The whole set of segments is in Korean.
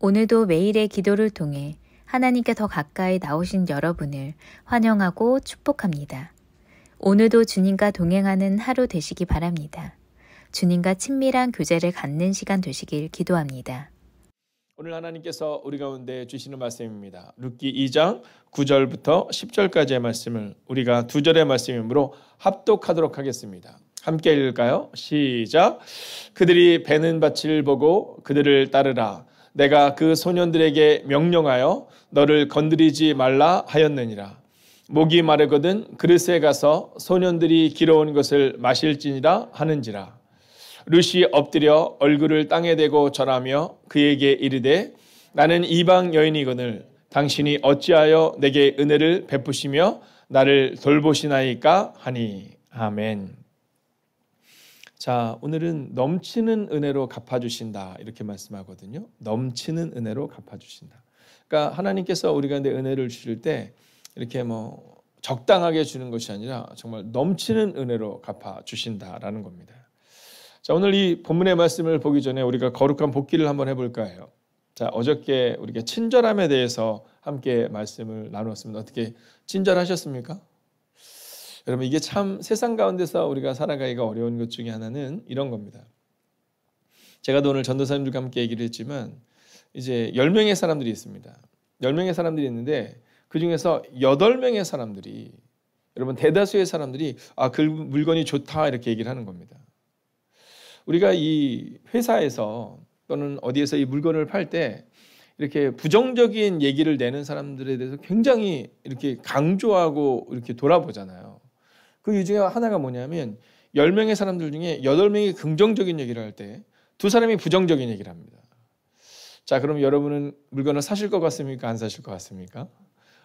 오늘도 매일의 기도를 통해 하나님께 더 가까이 나오신 여러분을 환영하고 축복합니다. 오늘도 주님과 동행하는 하루 되시기 바랍니다. 주님과 친밀한 교제를 갖는 시간 되시길 기도합니다. 오늘 하나님께서 우리 가운데 주시는 말씀입니다. 룻기 2장 9절부터 10절까지의 말씀을 우리가 두 절의 말씀이므로 합독하도록 하겠습니다. 함께 읽을까요? 시작. 그들이 베는 밭을 보고 그들을 따르라. 내가 그 소년들에게 명령하여 너를 건드리지 말라 하였느니라. 목이 마르거든 그릇에 가서 소년들이 길어온 것을 마실지니라 하는지라. 룻이 엎드려 얼굴을 땅에 대고 절하며 그에게 이르되 나는 이방 여인이거늘 당신이 어찌하여 내게 은혜를 베푸시며 나를 돌보시나이까 하니. 아멘. 자, 오늘은 넘치는 은혜로 갚아주신다 이렇게 말씀하거든요. 넘치는 은혜로 갚아주신다. 그러니까 하나님께서 우리 가운데 은혜를 주실 때 이렇게 적당하게 주는 것이 아니라 정말 넘치는 은혜로 갚아주신다라는 겁니다. 자, 오늘 이 본문의 말씀을 보기 전에 우리가 거룩한 복기를 한번 해볼까 해요. 자, 어저께 우리가 친절함에 대해서 함께 말씀을 나누었습니다. 어떻게 친절하셨습니까? 여러분, 이게 참 세상 가운데서 우리가 살아가기가 어려운 것 중에 하나는 이런 겁니다. 제가 오늘 전도사님들과 함께 얘기를 했지만 이제 10명의 사람들이 있습니다. 10명의 사람들이 있는데 그 중에서 8명의 사람들이, 여러분 대다수의 사람들이 그 물건이 좋다 이렇게 얘기를 하는 겁니다. 우리가 이 회사에서 또는 어디에서 이 물건을 팔 때 이렇게 부정적인 얘기를 내는 사람들에 대해서 굉장히 이렇게 강조하고 이렇게 돌아보잖아요. 그 이유 중에 하나가 뭐냐면 10명의 사람들 중에 8명이 긍정적인 얘기를 할 때 2사람이 부정적인 얘기를 합니다. 자, 그럼 여러분은 물건을 사실 것 같습니까? 안 사실 것 같습니까?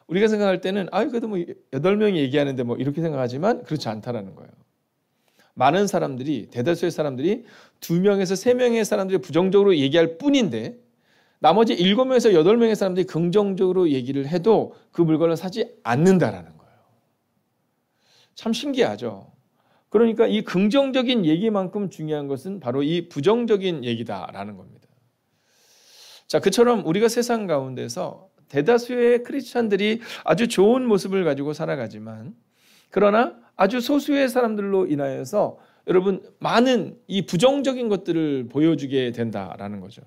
우리가 생각할 때는 그래도 8명이 얘기하는데 이렇게 생각하지만 그렇지 않다라는 거예요. 많은 사람들이, 대다수의 사람들이 2명에서 3명의 사람들이 부정적으로 얘기할 뿐인데 나머지 7명에서 8명의 사람들이 긍정적으로 얘기를 해도 그 물건을 사지 않는다라는 거예요. 참 신기하죠. 그러니까 이 긍정적인 얘기만큼 중요한 것은 바로 이 부정적인 얘기다라는 겁니다. 자, 그처럼 우리가 세상 가운데서 대다수의 크리스찬들이 아주 좋은 모습을 가지고 살아가지만 그러나 아주 소수의 사람들로 인하여서 여러분 많은 이 부정적인 것들을 보여주게 된다라는 거죠.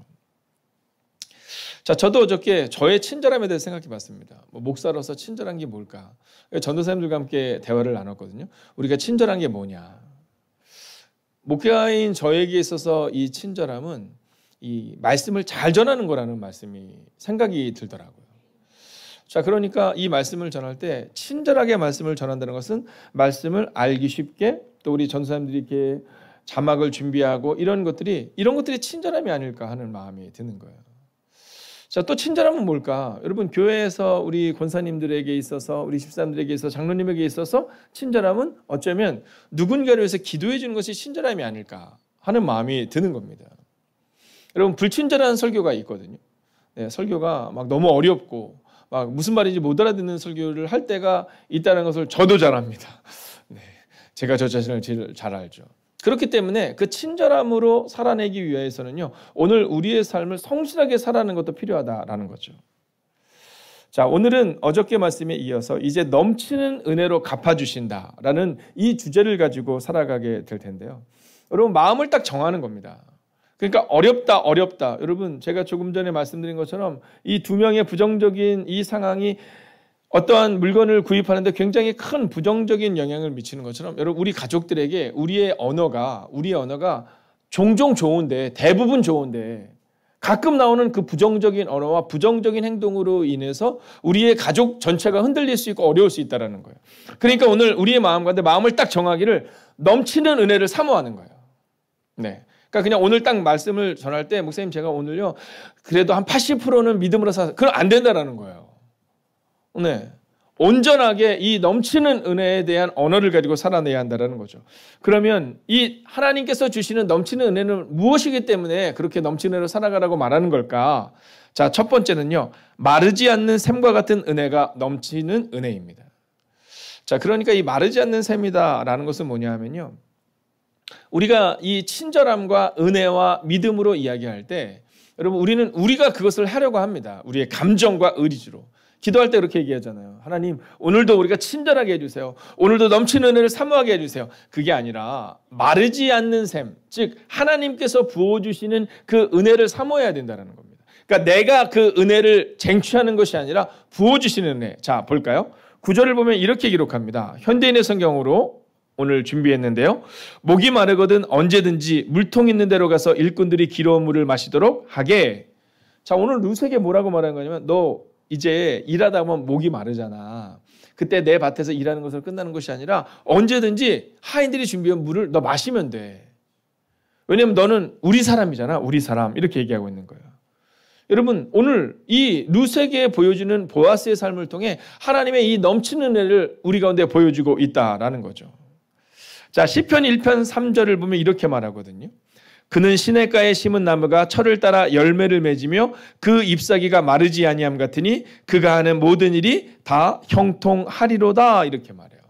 자, 저도 어저께 저의 친절함에 대해서 생각해 봤습니다. 목사로서 친절한 게 뭘까? 전도사님들과 함께 대화를 나눴거든요. 우리가 친절한 게 뭐냐? 목회자인 저에게 있어서 이 친절함은 이 말씀을 잘 전하는 거라는 생각이 들더라고요. 자, 그러니까 이 말씀을 전할 때 친절하게 말씀을 전한다는 것은 말씀을 알기 쉽게, 또 우리 전도사님들이 이렇게 자막을 준비하고 이런 것들이 친절함이 아닐까 하는 마음이 드는 거예요. 자, 또 친절함은 뭘까? 여러분, 교회에서 우리 권사님들에게 있어서, 우리 집사람들에게 있어서, 장로님에게 있어서 친절함은 어쩌면 누군가를 위해서 기도해 주는 것이 친절함이 아닐까 하는 마음이 드는 겁니다. 여러분, 불친절한 설교가 있거든요. 네, 설교가 너무 어렵고 무슨 말인지 못 알아듣는 설교를 할 때가 있다는 것을 저도 잘 압니다. 네, 제가 저 자신을 제일 잘 알죠. 그렇기 때문에 그 친절함으로 살아내기 위해서는요, 오늘 우리의 삶을 성실하게 살아가는 것도 필요하다라는 거죠. 자, 오늘은 어저께 말씀에 이어서 이제 넘치는 은혜로 갚아주신다라는 이 주제를 가지고 살아가게 될 텐데요. 여러분, 마음을 딱 정하는 겁니다. 그러니까 어렵다. 여러분, 제가 조금 전에 말씀드린 것처럼 이 2명의 부정적인 이 상황이 어떠한 물건을 구입하는데 굉장히 큰 부정적인 영향을 미치는 것처럼 여러분, 우리 가족들에게 우리의 언어가 종종 좋은데, 대부분 좋은데 가끔 나오는 그 부정적인 언어와 부정적인 행동으로 인해서 우리의 가족 전체가 흔들릴 수 있고 어려울 수 있다는 거예요. 그러니까 오늘 우리의 마음 가운데 마음을 딱 정하기를 넘치는 은혜를 사모하는 거예요. 네. 그러니까 그냥 오늘 딱 말씀을 전할 때 목사님 제가 오늘요 그래도 한 80%는 믿음으로 살아서 그럼 안 된다라는 거예요. 네. 온전하게 이 넘치는 은혜에 대한 언어를 가지고 살아내야 한다는 거죠. 그러면 이 하나님께서 주시는 넘치는 은혜는 무엇이기 때문에 그렇게 넘치는 은혜로 살아가라고 말하는 걸까? 자, 첫 번째는요, 마르지 않는 샘과 같은 은혜가 넘치는 은혜입니다. 자, 그러니까 이 마르지 않는 샘이다라는 것은 뭐냐 하면요, 우리가 이 친절함과 은혜와 믿음으로 이야기할 때 여러분 우리가 그것을 하려고 합니다. 우리의 감정과 의지로. 기도할 때 그렇게 얘기하잖아요. 하나님 오늘도 우리가 친절하게 해주세요. 오늘도 넘치는 은혜를 사모하게 해주세요. 그게 아니라 마르지 않는 셈, 즉 하나님께서 부어주시는 그 은혜를 사모해야 된다는 겁니다. 그러니까 내가 그 은혜를 쟁취하는 것이 아니라 부어주시는 은혜. 자 볼까요? 9절을 보면 이렇게 기록합니다. 현대인의 성경으로 오늘 준비했는데요. 목이 마르거든 언제든지 물통 있는 데로 가서 일꾼들이 기러운 물을 마시도록 하게. 자 오늘 루세게 뭐라고 말하는 거냐면 너 이제 일하다 보면 목이 마르잖아. 그때 내 밭에서 일하는 것으로 끝나는 것이 아니라 언제든지 하인들이 준비한 물을 너 마시면 돼. 왜냐하면 너는 우리 사람이잖아. 우리 사람. 이렇게 얘기하고 있는 거예요. 여러분 오늘 이 루세게에 보여주는 보아스의 삶을 통해 하나님의 이 넘치는 은혜를 우리 가운데 보여주고 있다라는 거죠. 자 시편 1편 3절을 보면 이렇게 말하거든요. 그는 시냇가에 심은 나무가 철을 따라 열매를 맺으며 그 잎사귀가 마르지 아니함 같으니 그가 하는 모든 일이 다 형통하리로다 이렇게 말해요.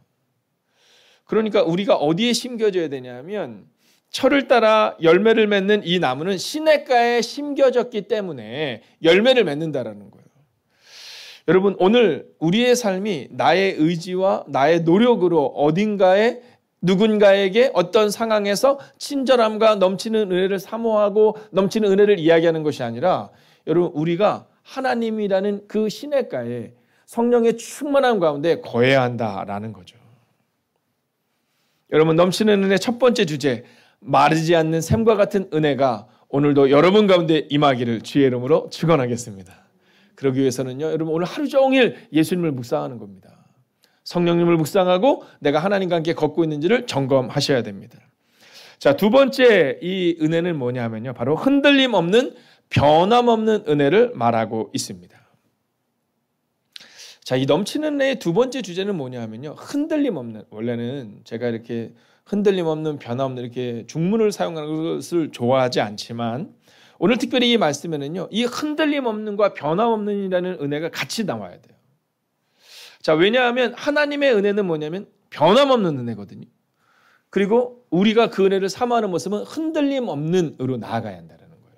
그러니까 우리가 어디에 심겨져야 되냐면 철을 따라 열매를 맺는 이 나무는 시냇가에 심겨졌기 때문에 열매를 맺는다라는 거예요. 여러분 오늘 우리의 삶이 나의 의지와 나의 노력으로 어딘가에 누군가에게 어떤 상황에서 친절함과 넘치는 은혜를 사모하고 넘치는 은혜를 이야기하는 것이 아니라 여러분 우리가 하나님이라는 그 시냇가에 성령의 충만함 가운데 거해야 한다라는 거죠. 여러분 넘치는 은혜 첫 번째 주제 마르지 않는 샘과 같은 은혜가 오늘도 여러분 가운데 임하기를 주의 이름으로 축원하겠습니다. 그러기 위해서는요 여러분 오늘 하루 종일 예수님을 묵상하는 겁니다. 성령님을 묵상하고 내가 하나님과 함께 걷고 있는지를 점검하셔야 됩니다. 자, 두 번째 이 은혜는 뭐냐면요. 바로 흔들림 없는 변함없는 은혜를 말하고 있습니다. 자, 이 넘치는 은혜의 두 번째 주제는 뭐냐면요. 흔들림 없는, 원래는 제가 이렇게 흔들림 없는 변함없는 이렇게 중문을 사용하는 것을 좋아하지 않지만 오늘 특별히 이 말씀에는요. 이 흔들림 없는과 변함없는이라는 은혜가 같이 나와야 돼요. 자, 왜냐하면 하나님의 은혜는 뭐냐면 변함없는 은혜거든요. 그리고 우리가 그 은혜를 사모하는 모습은 흔들림 없는 으로 나아가야 한다는 거예요.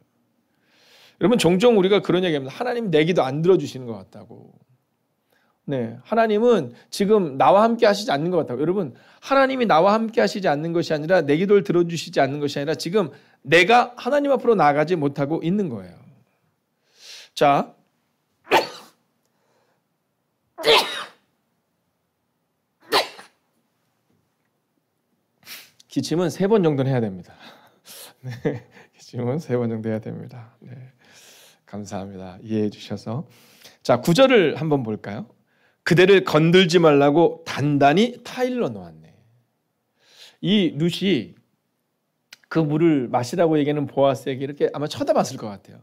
여러분 종종 우리가 그런 얘기합니다. 하나님 내 기도 안 들어주시는 것 같다고. 네, 하나님은 지금 나와 함께 하시지 않는 것 같다고. 여러분 하나님이 나와 함께 하시지 않는 것이 아니라 내 기도를 들어주시지 않는 것이 아니라 지금 내가 하나님 앞으로 나아가지 못하고 있는 거예요. 자, 기침은 3번 정도는 해야 됩니다. 네, 기침은 3번 정도 해야 됩니다. 네, 감사합니다. 이해해 주셔서. 자, 9절을 한번 볼까요? 그대를 건들지 말라고 단단히 타일러 놓았네. 이 룻이 그 물을 마시라고 얘기하는 보아스에게 이렇게 아마 쳐다봤을 것 같아요.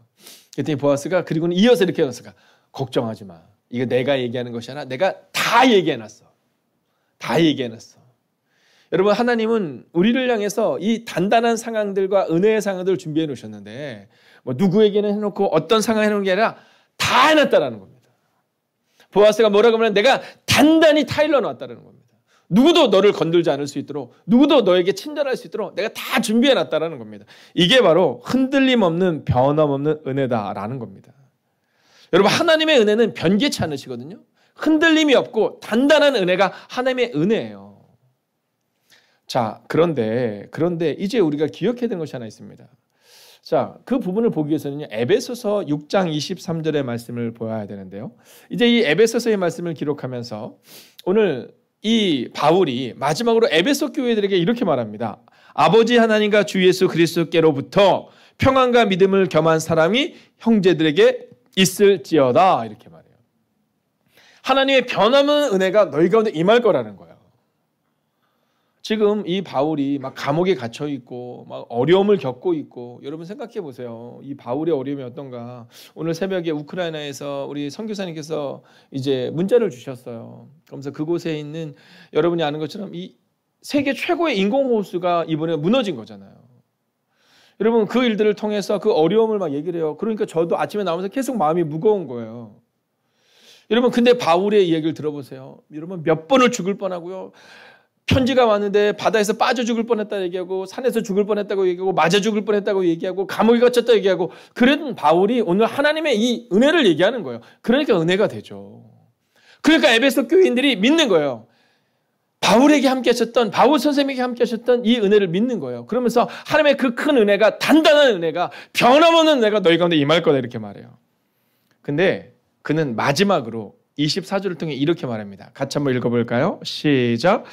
그랬더니 보아스가 그리고는 이어서 이렇게 했을까? 걱정하지 마. 이거 내가 얘기하는 것이 아니라 내가 다 얘기해놨어. 다 얘기해놨어. 여러분 하나님은 우리를 향해서 이 단단한 상황들과 은혜의 상황들을 준비해 놓으셨는데 뭐 누구에게는 해놓고 어떤 상황 해놓은 게 아니라 다 해놨다라는 겁니다. 보아스가 뭐라고 하면 내가 단단히 타일러 놨다라는 겁니다. 누구도 너를 건들지 않을 수 있도록 누구도 너에게 친절할 수 있도록 내가 다 준비해 놨다라는 겁니다. 이게 바로 흔들림 없는 변함없는 은혜다라는 겁니다. 여러분 하나님의 은혜는 변개치 않으시거든요. 흔들림이 없고 단단한 은혜가 하나님의 은혜예요. 자, 그런데 이제 우리가 기억해야 되는 것이 하나 있습니다. 자, 그 부분을 보기 위해서는요. 에베소서 6장 23절의 말씀을 보아야 되는데요. 이제 이 에베소서의 말씀을 기록하면서 오늘 이 바울이 마지막으로 에베소 교회들에게 이렇게 말합니다. 아버지 하나님과 주 예수 그리스도께로부터 평안과 믿음을 겸한 사람이 형제들에게 있을지어다 이렇게 말해요. 하나님의 변함없는 은혜가 너희 가운데 임할 거라는 거예요. 지금 이 바울이 막 감옥에 갇혀 있고 막 어려움을 겪고 있고 여러분 생각해 보세요. 이 바울의 어려움이 어떤가? 오늘 새벽에 우크라이나에서 우리 선교사님께서 이제 문자를 주셨어요. 그러면서 그곳에 있는 여러분이 아는 것처럼 이 세계 최고의 인공호수가 이번에 무너진 거잖아요. 여러분 그 일들을 통해서 그 어려움을 막 얘기를 해요. 그러니까 저도 아침에 나오면서 계속 마음이 무거운 거예요. 여러분 근데 바울의 이야기를 들어보세요. 여러분 몇 번을 죽을 뻔하고요. 편지가 왔는데 바다에서 빠져 죽을 뻔했다 얘기하고 산에서 죽을 뻔했다고 얘기하고 맞아 죽을 뻔했다고 얘기하고 감옥에 갇혔다 얘기하고 그런 바울이 오늘 하나님의 이 은혜를 얘기하는 거예요. 그러니까 은혜가 되죠. 그러니까 에베소 교인들이 믿는 거예요. 바울에게 함께 하셨던 바울 선생님에게 함께 하셨던 이 은혜를 믿는 거예요. 그러면서 하나님의 그 큰 은혜가 단단한 은혜가 변함없는 은혜가 너희 가운데 임할 거다 이렇게 말해요. 근데 그는 마지막으로 24절을 통해 이렇게 말합니다. 같이 한번 읽어볼까요? 시작.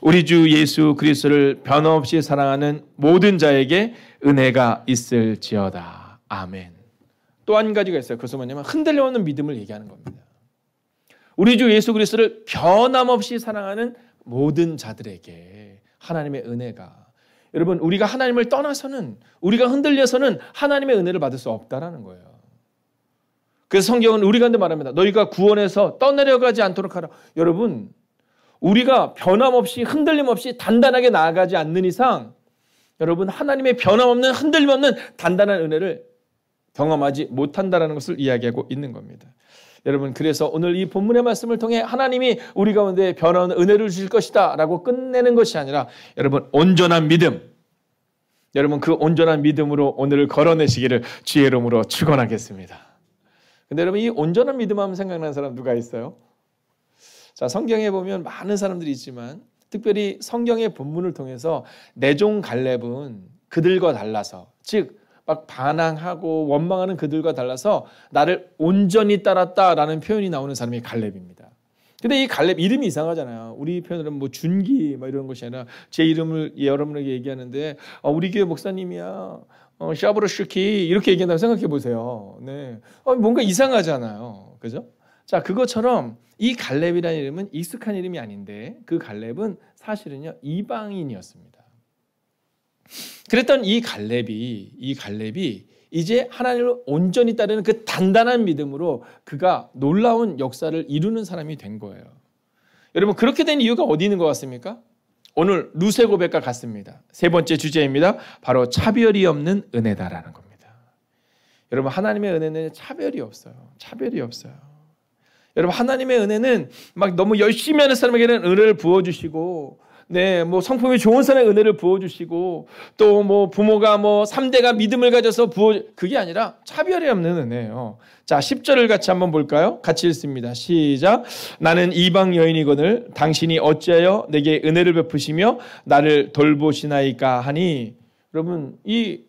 우리 주 예수 그리스도를 변함없이 사랑하는 모든 자에게 은혜가 있을지어다. 아멘. 또 한 가지가 있어요. 그것은 뭐냐면 흔들림 없는 믿음을 얘기하는 겁니다. 우리 주 예수 그리스도를 변함없이 사랑하는 모든 자들에게 하나님의 은혜가, 여러분 우리가 하나님을 떠나서는, 우리가 흔들려서는 하나님의 은혜를 받을 수 없다라는 거예요. 그래서 성경은 우리 가운데 말합니다. 너희가 구원에서 떠내려가지 않도록 하라. 여러분 우리가 변함없이 흔들림 없이 단단하게 나아가지 않는 이상 여러분 하나님의 변함없는 흔들림 없는 단단한 은혜를 경험하지 못한다는 것을 이야기하고 있는 겁니다. 여러분 그래서 오늘 이 본문의 말씀을 통해 하나님이 우리 가운데 변화하는 은혜를 주실 것이다 라고 끝내는 것이 아니라 여러분 온전한 믿음, 여러분 그 온전한 믿음으로 오늘을 걸어내시기를 주의 이름으로 축원하겠습니다. 근데 여러분 이 온전한 믿음 하면 생각나는 사람 누가 있어요? 자, 성경에 보면 많은 사람들이 있지만 특별히 성경의 본문을 통해서 내종 갈렙은 그들과 달라서, 즉 막 반항하고 원망하는 그들과 달라서 나를 온전히 따랐다라는 표현이 나오는 사람이 갈렙입니다. 근데 이 갈렙 이름이 이상하잖아요. 우리 표현으로는 뭐 준기 뭐 이런 것이 아니라 제 이름을 여러분에게 얘기하는데 우리 교회 목사님이야. 샤브르슈키 이렇게 얘기한다고 생각해 보세요. 네, 뭔가 이상하잖아요. 그죠? 자, 그것처럼 이 갈렙이라는 이름은 익숙한 이름이 아닌데 그 갈렙은 사실은요 이방인이었습니다. 그랬던 이 갈렙이 이제 하나님을 온전히 따르는 그 단단한 믿음으로 그가 놀라운 역사를 이루는 사람이 된 거예요. 여러분 그렇게 된 이유가 어디 있는 것 같습니까? 오늘 루세 고백과 같습니다. 세 번째 주제입니다. 바로 차별이 없는 은혜다라는 겁니다. 여러분 하나님의 은혜는 차별이 없어요. 차별이 없어요. 여러분 하나님의 은혜는 막 너무 열심히 하는 사람에게는 은혜를 부어주시고, 네, 뭐 성품이 좋은 사람의 은혜를 부어주시고, 또 뭐 부모가 뭐 3대가 믿음을 가져서 그게 아니라 차별이 없는 은혜예요. 자, 10절을 같이 한번 볼까요? 같이 읽습니다. 시작. 나는 이방 여인이거늘 당신이 어찌하여 내게 은혜를 베푸시며 나를 돌보시나이까 하니. 여러분 이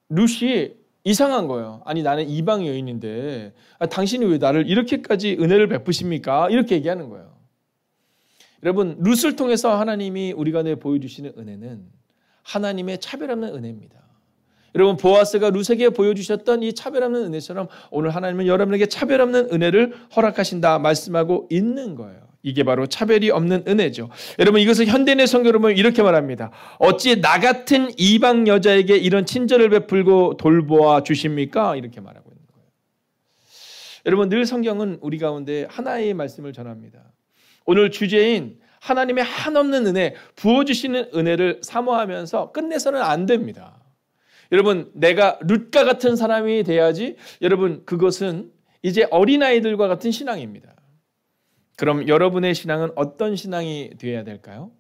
룻이 이상한 거예요. 아니 나는 이방 여인인데 당신이 왜 나를 이렇게까지 은혜를 베푸십니까? 이렇게 얘기하는 거예요. 여러분 룻을 통해서 하나님이 우리 가운데 보여주시는 은혜는 하나님의 차별 없는 은혜입니다. 여러분 보아스가 룻에게 보여주셨던 이 차별 없는 은혜처럼 오늘 하나님은 여러분에게 차별 없는 은혜를 허락하신다 말씀하고 있는 거예요. 이게 바로 차별이 없는 은혜죠. 여러분 이것을 현대인의 성경으로 보면 이렇게 말합니다. 어찌 나 같은 이방 여자에게 이런 친절을 베풀고 돌보아 주십니까? 이렇게 말하고 있는 거예요. 여러분 늘 성경은 우리 가운데 하나의 말씀을 전합니다. 오늘 주제인 하나님의 한없는 은혜, 부어주시는 은혜를 사모하면서 끝내서는 안 됩니다. 여러분 내가 룻과 같은 사람이 돼야지, 여러분 그것은 이제 어린아이들과 같은 신앙입니다. 그럼 여러분의 신앙은 어떤 신앙이 되어야 될까요?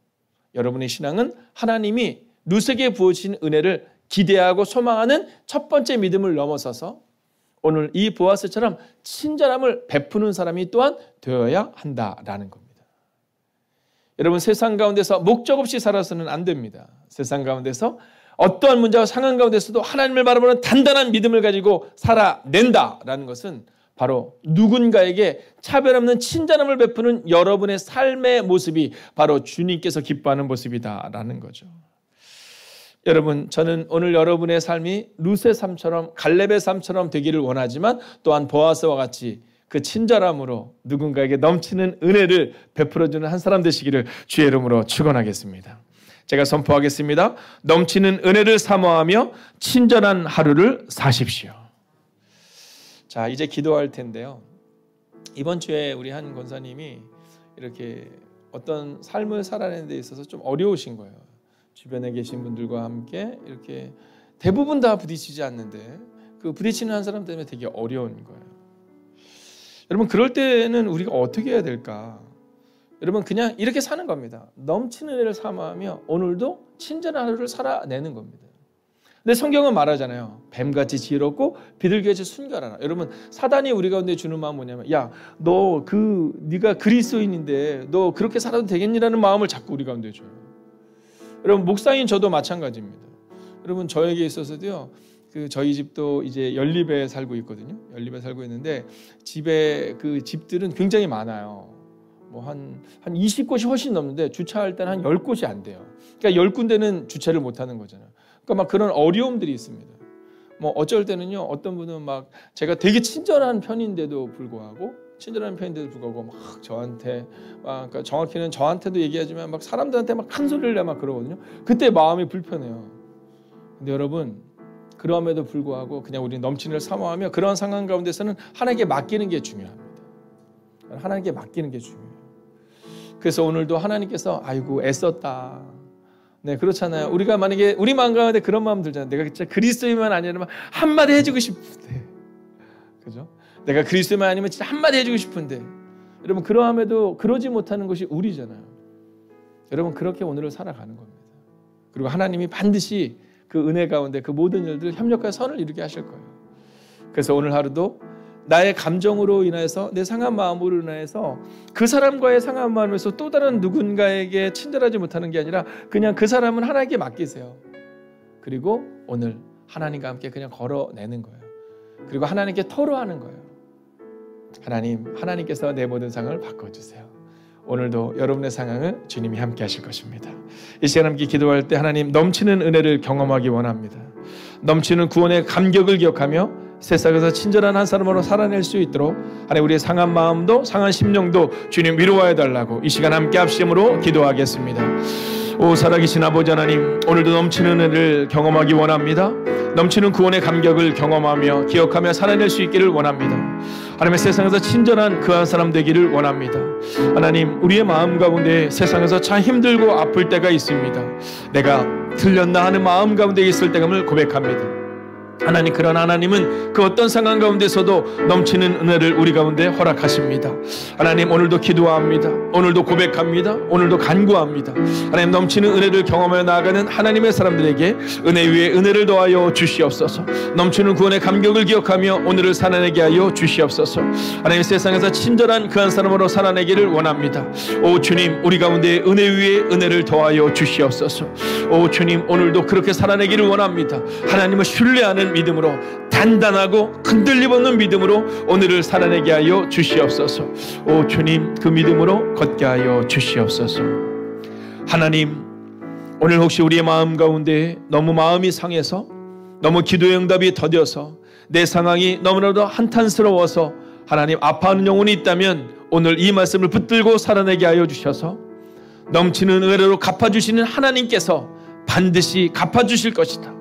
여러분의 신앙은 하나님이 룻에게 부어주신 은혜를 기대하고 소망하는 첫 번째 믿음을 넘어서서 오늘 이 보아스처럼 친절함을 베푸는 사람이 또한 되어야 한다라는 겁니다. 여러분 세상 가운데서 목적 없이 살아서는 안 됩니다. 세상 가운데서 어떠한 문제와 상황 가운데서도 하나님을 바라보는 단단한 믿음을 가지고 살아낸다라는 것은 바로 누군가에게 차별 없는 친절함을 베푸는 여러분의 삶의 모습이 바로 주님께서 기뻐하는 모습이다라는 거죠. 여러분 저는 오늘 여러분의 삶이 룻의 삶처럼 갈렙의 삶처럼 되기를 원하지만 또한 보아스와 같이 그 친절함으로 누군가에게 넘치는 은혜를 베풀어주는 한 사람 되시기를 주의 이름으로 축원하겠습니다. 제가 선포하겠습니다. 넘치는 은혜를 사모하며 친절한 하루를 사십시오. 자, 이제 기도할 텐데요. 이번 주에 우리 한 권사님이 이렇게 어떤 삶을 살아내는 데 있어서 좀 어려우신 거예요. 주변에 계신 분들과 함께 이렇게 대부분 다 부딪히지 않는데 그 부딪히는 한 사람 때문에 되게 어려운 거예요. 여러분 그럴 때는 우리가 어떻게 해야 될까? 여러분 그냥 이렇게 사는 겁니다. 넘치는 은혜를 사모하며 오늘도 친절한 하루를 살아내는 겁니다. 근데 성경은 말하잖아요. 뱀같이 지혜롭고 비둘기같이 순결하라. 여러분 사단이 우리 가운데 주는 마음은 뭐냐면 야, 네가 그리스도인인데 너 그렇게 살아도 되겠니라는 마음을 자꾸 우리 가운데 줘요. 여러분 목사인 저도 마찬가지입니다. 여러분 저에게 있어서도요. 저희 집도 이제 연립에 살고 있거든요. 연립에 살고 있는데 집에 그 집들은 굉장히 많아요. 뭐 한 20곳이 훨씬 넘는데 주차할 때는 한 10곳이 안 돼요. 그러니까 10군데는 주차를 못 하는 거잖아요. 그러니까 막 그런 어려움들이 있습니다. 뭐 어쩔 때는요. 어떤 분은 막 제가 되게 친절한 편인데도 불구하고 막 저한테 그러니까 정확히는 저한테도 얘기하지만 막 사람들한테 막 큰 소리를 내 막 그러거든요. 그때 마음이 불편해요. 근데 여러분 그럼에도 불구하고 그냥 우리 넘치는 을 사모하며 그런 상황 가운데서는 하나님께 맡기는 게 중요합니다. 하나님께 맡기는 게 중요해요. 그래서 오늘도 하나님께서 아이고 애썼다. 네, 그렇잖아요. 우리가 만약에 우리 마음 가운데 그런 마음 들잖아요. 내가 진짜 그리스도인만 아니라면 한마디 해주고 싶은데, 그죠? 내가 그리스도인만 아니면 진짜 한마디 해주고 싶은데, 여러분 그러함에도 그러지 못하는 것이 우리잖아요. 여러분 그렇게 오늘을 살아가는 겁니다. 그리고 하나님이 반드시 그 은혜 가운데 그 모든 일들 협력과 선을 이루게 하실 거예요. 그래서 오늘 하루도 나의 감정으로 인해서 내 상한 마음으로 인해서 그 사람과의 상한 마음에서 또 다른 누군가에게 친절하지 못하는 게 아니라 그냥 그 사람은 하나님께 맡기세요. 그리고 오늘 하나님과 함께 그냥 걸어내는 거예요. 그리고 하나님께 토로하는 거예요. 하나님께서 내 모든 상을 바꿔주세요. 오늘도 여러분의 상황을 주님이 함께 하실 것입니다. 이 시간 함께 기도할 때 하나님 넘치는 은혜를 경험하기 원합니다. 넘치는 구원의 감격을 기억하며 세상에서 친절한 한 사람으로 살아낼 수 있도록 하나님 우리의 상한 마음도 상한 심령도 주님 위로하여 달라고 이 시간 함께 합심으로 기도하겠습니다. 오 살아계신 아버지 하나님, 오늘도 넘치는 은혜를 경험하기 원합니다. 넘치는 구원의 감격을 경험하며 기억하며 살아낼 수 있기를 원합니다. 하나님의 세상에서 친절한 그 한 사람 되기를 원합니다. 하나님, 우리의 마음 가운데 세상에서 참 힘들고 아플 때가 있습니다. 내가 틀렸나 하는 마음 가운데 있을 때감을 고백합니다. 하나님, 그러나 하나님은 그 어떤 상황 가운데서도 넘치는 은혜를 우리 가운데 허락하십니다. 하나님, 오늘도 기도합니다. 오늘도 고백합니다. 오늘도 간구합니다. 하나님, 넘치는 은혜를 경험하여 나아가는 하나님의 사람들에게 은혜 위에 은혜를 더하여 주시옵소서. 넘치는 구원의 감격을 기억하며 오늘을 살아내게 하여 주시옵소서. 하나님, 세상에서 친절한 그 한 사람으로 살아내기를 원합니다. 오 주님, 우리 가운데 은혜 위에 은혜를 더하여 주시옵소서. 오 주님, 오늘도 그렇게 살아내기를 원합니다. 하나님을 신뢰하는 믿음으로, 단단하고 흔들림 없는 믿음으로 오늘을 살아내게 하여 주시옵소서. 오 주님, 그 믿음으로 걷게 하여 주시옵소서. 하나님, 오늘 혹시 우리의 마음 가운데 너무 마음이 상해서, 너무 기도의 응답이 더뎌서, 내 상황이 너무나도 한탄스러워서 하나님 아파하는 영혼이 있다면 오늘 이 말씀을 붙들고 살아내게 하여 주셔서 넘치는 은혜로 갚아주시는 하나님께서 반드시 갚아주실 것이다.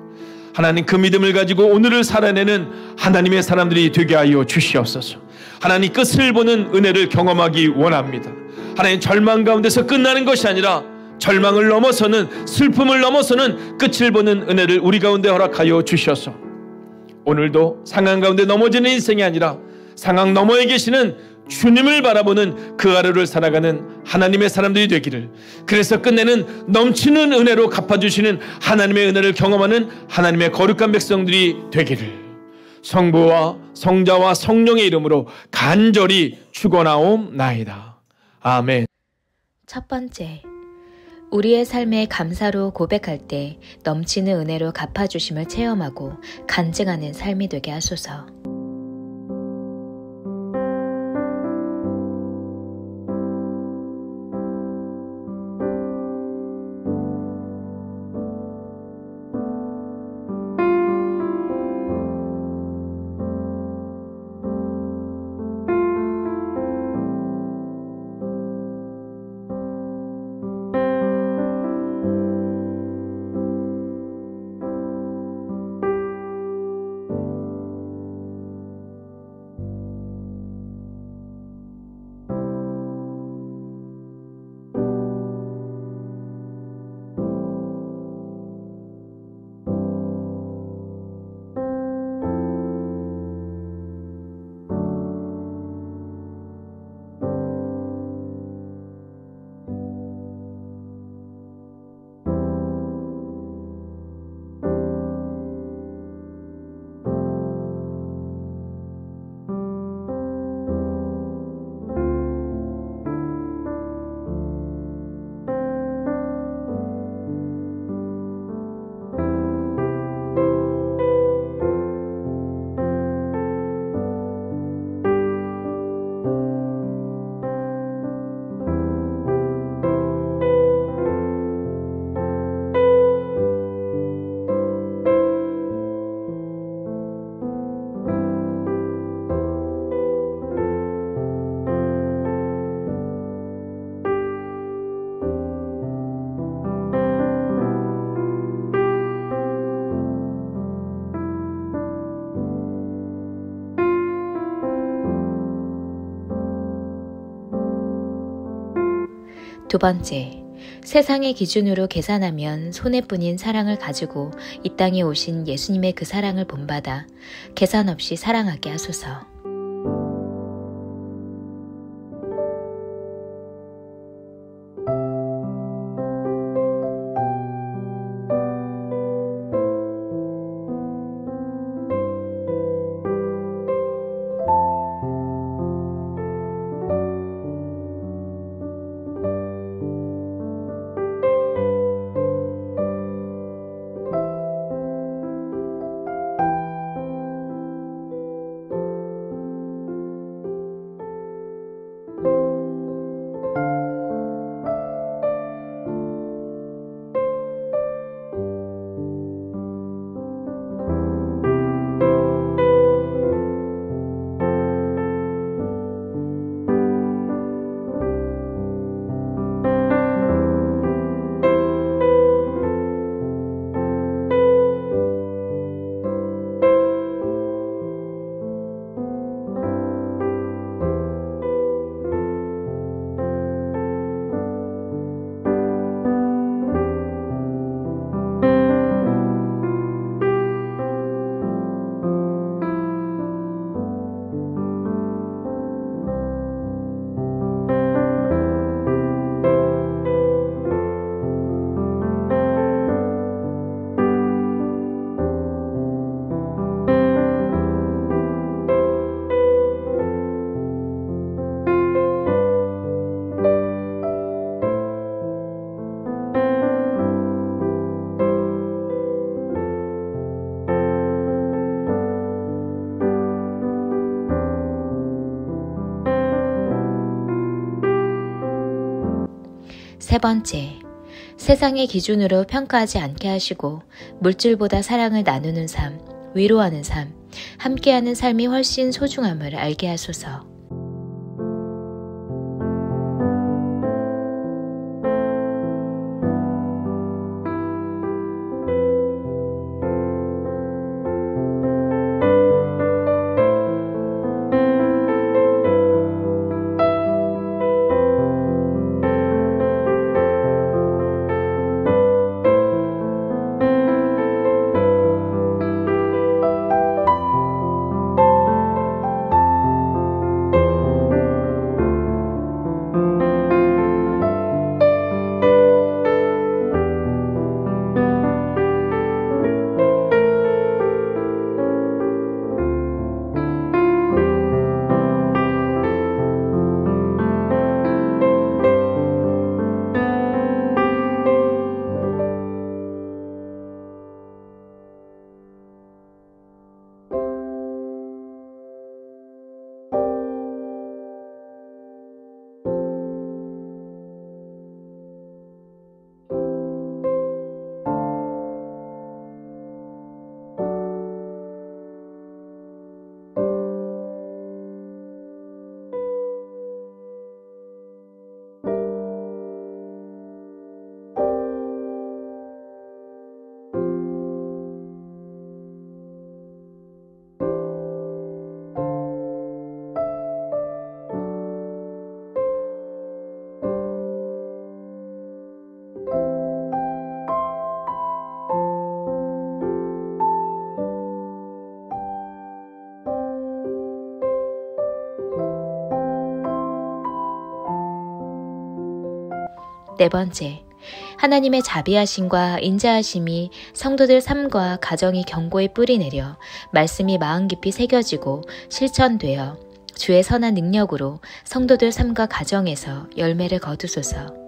하나님, 그 믿음을 가지고 오늘을 살아내는 하나님의 사람들이 되게 하여 주시옵소서. 하나님, 끝을 보는 은혜를 경험하기 원합니다. 하나님, 절망 가운데서 끝나는 것이 아니라 절망을 넘어서는, 슬픔을 넘어서는 끝을 보는 은혜를 우리 가운데 허락하여 주셔서 오늘도 상황 가운데 넘어지는 인생이 아니라 상황 너머에 계시는 주님을 바라보는 그 하루를 살아가는 하나님의 사람들이 되기를, 그래서 끝내는 넘치는 은혜로 갚아주시는 하나님의 은혜를 경험하는 하나님의 거룩한 백성들이 되기를 성부와 성자와 성령의 이름으로 간절히 축원하옵나이다. 아멘. 첫 번째, 우리의 삶에 감사로 고백할 때 넘치는 은혜로 갚아주심을 체험하고 간증하는 삶이 되게 하소서. 두 번째, 세상의 기준으로 계산하면 손해뿐인 사랑을 가지고 이 땅에 오신 예수님의 그 사랑을 본받아 계산 없이 사랑하게 하소서. 세 번째, 세상의 기준으로 평가하지 않게 하시고 물질보다 사랑을 나누는 삶, 위로하는 삶, 함께하는 삶이 훨씬 소중함을 알게 하소서. 네 번째, 하나님의 자비하심과 인자하심이 성도들 삶과 가정이 견고히 뿌리내려 말씀이 마음 깊이 새겨지고 실천되어 주의 선한 능력으로 성도들 삶과 가정에서 열매를 거두소서.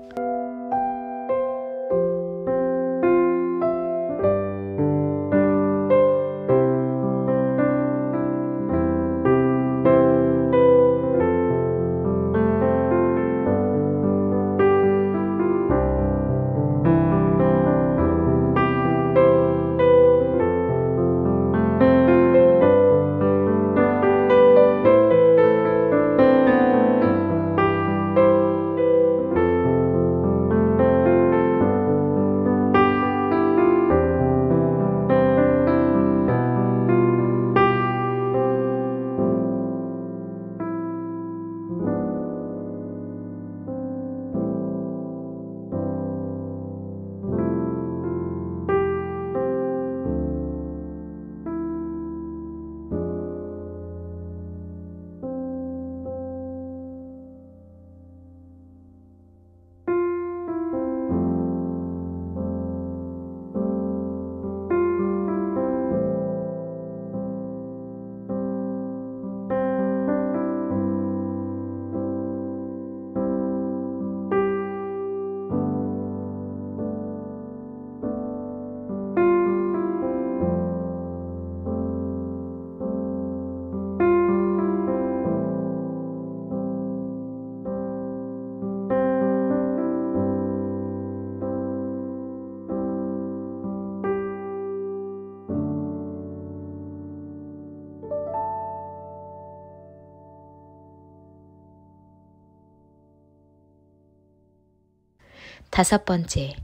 5번째,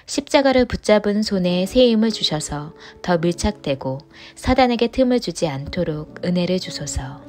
십자가를 붙잡은 손에 새 힘을 주셔서 더 밀착되고 사단에게 틈을 주지 않도록 은혜를 주소서.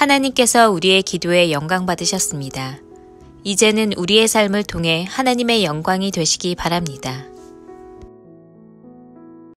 하나님께서 우리의 기도에 영광 받으셨습니다. 이제는 우리의 삶을 통해 하나님의 영광이 되시기 바랍니다.